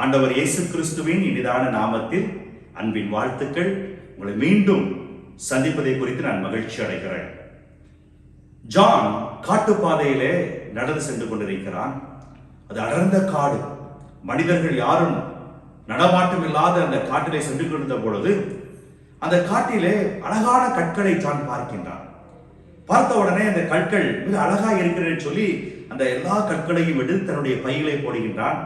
ஆண்டவர் இயேசு கிறிஸ்துவின் இனிதான நாமத்தில் அன்பின் வாழ்த்துக்கள். உங்களை மீண்டும் சந்திப்பதை குறித்து நான் மகிழ்ச்சி அடைகிறேன். ஜான் காட்டுப்பாதையிலே நடந்து சென்று கொண்டிருக்கிறான். அது அடர்ந்த காடு, மனிதர்கள் யாரும் நடமாட்டம் இல்லாத அந்த காட்டிலே சென்று கொண்டிருந்த பொழுது அந்த காட்டிலே அழகான கற்களை ஜான் பார்க்கின்றான். பார்த்த உடனே அந்த கற்கள் மிக அழகாக இருக்கிறது சொல்லி அந்த எல்லா கற்களையும் எடுத்து தன்னுடைய பைகளை போடுகின்றான்.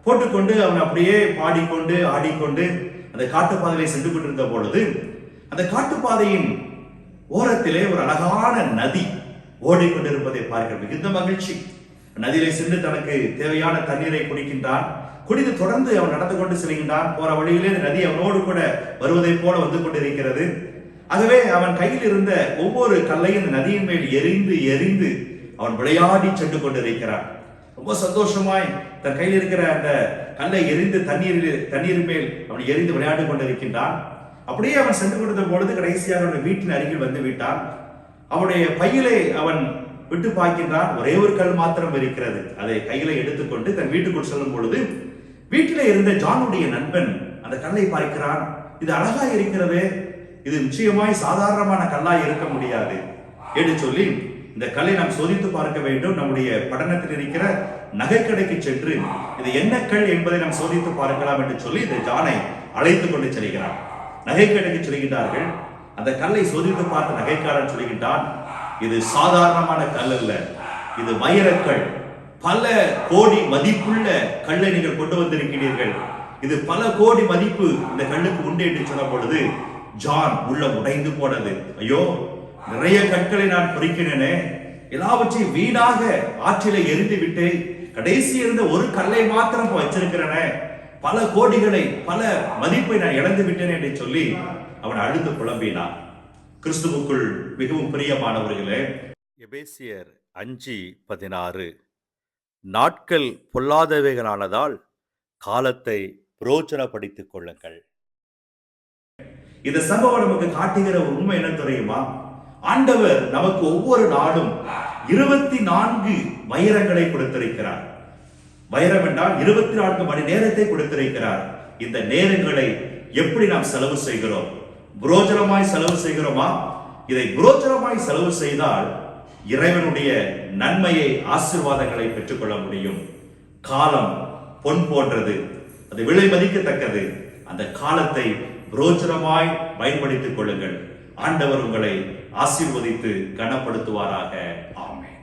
போட்டுக்கொண்டு அவன் அப்படியே பாடிக்கொண்டு ஆடிக்கொண்டு அந்த காட்டுப்பாதையிலே சென்று கொண்டிருந்த பொழுது அந்த காட்டுப்பாதையின் ஓரத்திலே ஒரு அழகான நதி ஓடிக்கொண்டிருப்பதை பார்க்க மிகுந்த மகிழ்ச்சி. நதியிலே சென்று தனக்கு தேவையான தண்ணீரை குடிக்கின்றான். குடித்து தொடர்ந்து அவன் நடந்து கொண்டு செல்கின்றான். போற வழியிலே நதி அவனோடு கூட வருவதை போல வந்து கொண்டிருக்கிறது. ஆகவே அவன் கையில் இருந்த ஒவ்வொரு கல்லையும் நதியின் மேல் எரிந்து எரிந்து அவன் விளையாடி சென்று கொண்டிருக்கிறான். ரொம்ப சந்தோஷமாய் தன் கையில் இருக்கிற அந்த கல்லை எரிந்து தண்ணீர் மேல் அவன் எரிந்து விளையாடி கொண்டிருக்கின்றான். அப்படியே அவன் சென்று கொண்டிருந்த பொழுது கடைசியாக அவன் வீட்டின் அருகில் வந்து விட்டான். அவனுடைய பையிலே அவன் விட்டு பார்க்கின்றான். ஒரே ஒரு கல் மாத்திரம் இருக்கிறது. அதை கையில எடுத்துக்கொண்டு தன் வீட்டுக்குள் செல்லும் பொழுது வீட்டிலே இருந்த ஜானுடைய நண்பன் அந்த கல்லை பார்க்கிறான். இது அழகா இருக்கிறது, இது நிச்சயமாய் சாதாரணமான கல்லாய் இருக்க முடியாது என்று சொல்லி இந்த கல்லை நாம் சோதித்து பார்க்க வேண்டும். நம்முடைய பட்டணத்தில் இருக்கிற நகைக்கடைக்கு சென்று இது என்ன கல் என்பதை நாம் சோதித்து பார்க்கலாம் என்று சொல்லி இந்த ஜானை அழைத்துக் கொண்டு செல்கிறான். நகைக்கடைக்கு செல்கின்றார்கள். அந்த கல்லை சோதித்து பார்த்த நகைக்காரன் சொல்கின்றான், இது சாதாரணமான கல் அல்ல, இது வைரக்கல். பல கோடி மதிப்புள்ள கல்லை நீங்கள் கொண்டு வந்திருக்கிறீர்கள். இது பல கோடி மதிப்பு இந்த கல்லுக்கு உண்டு என்று சொன்ன பொழுது ஜான் உள்ளம் உடைந்து போனது. ஐயோ, நிறைய கற்களை நான் பொறிக்கிறேனே, எல்லாவற்றையும் வீணாக ஆற்றிலே எரிந்து விட்டு கடைசி இருந்த ஒரு கல்லை மாத்திரம் வச்சிருக்கிறேனே, பல கோடிகளை பல மதிப்பை நான் இழந்து விட்டேன் என்று சொல்லி அவன் அழுது புலம்பினான். கிறிஸ்துவுக்குள் மிகவும் பிரியமானவர்களே, எபேசியர் 5:16 நாட்கள் பொல்லாதவைகளானதால் காலத்தை பிரயோஜனப்படுத்திக் கொள்ளுங்கள். இந்த சம்பவம் நமக்கு காட்டுகிற உண்மை என்ன தெரியுமா? ஆண்டவர் நமக்கு ஒவ்வொரு நாளும் 24 வைரங்களை கொடுத்திருக்கிறார். வைரம் என்றால் 24 மணி நேரத்தை கொடுத்திருக்கிறார். இந்த நேரங்களை எப்படி நாம் செலவு செய்கிறோம்? புரோஜனமாய் செலவு செய்கிறோமா? இதை புரோஜனமாய் செலவு செய்தால் இறைவனுடைய நன்மையை, ஆசீர்வாதங்களை பெற்றுக்கொள்ள முடியும். காலம் பொன் போன்றது, அது விலை மதிக்கத்தக்கது. அந்த காலத்தை புரோஜனமாய் பயன்படுத்திக் கொள்ளுங்கள். ஆண்டவர் உங்களை ஆசீர்வதித்து கனப்படுத்துவாராக. ஆமென்.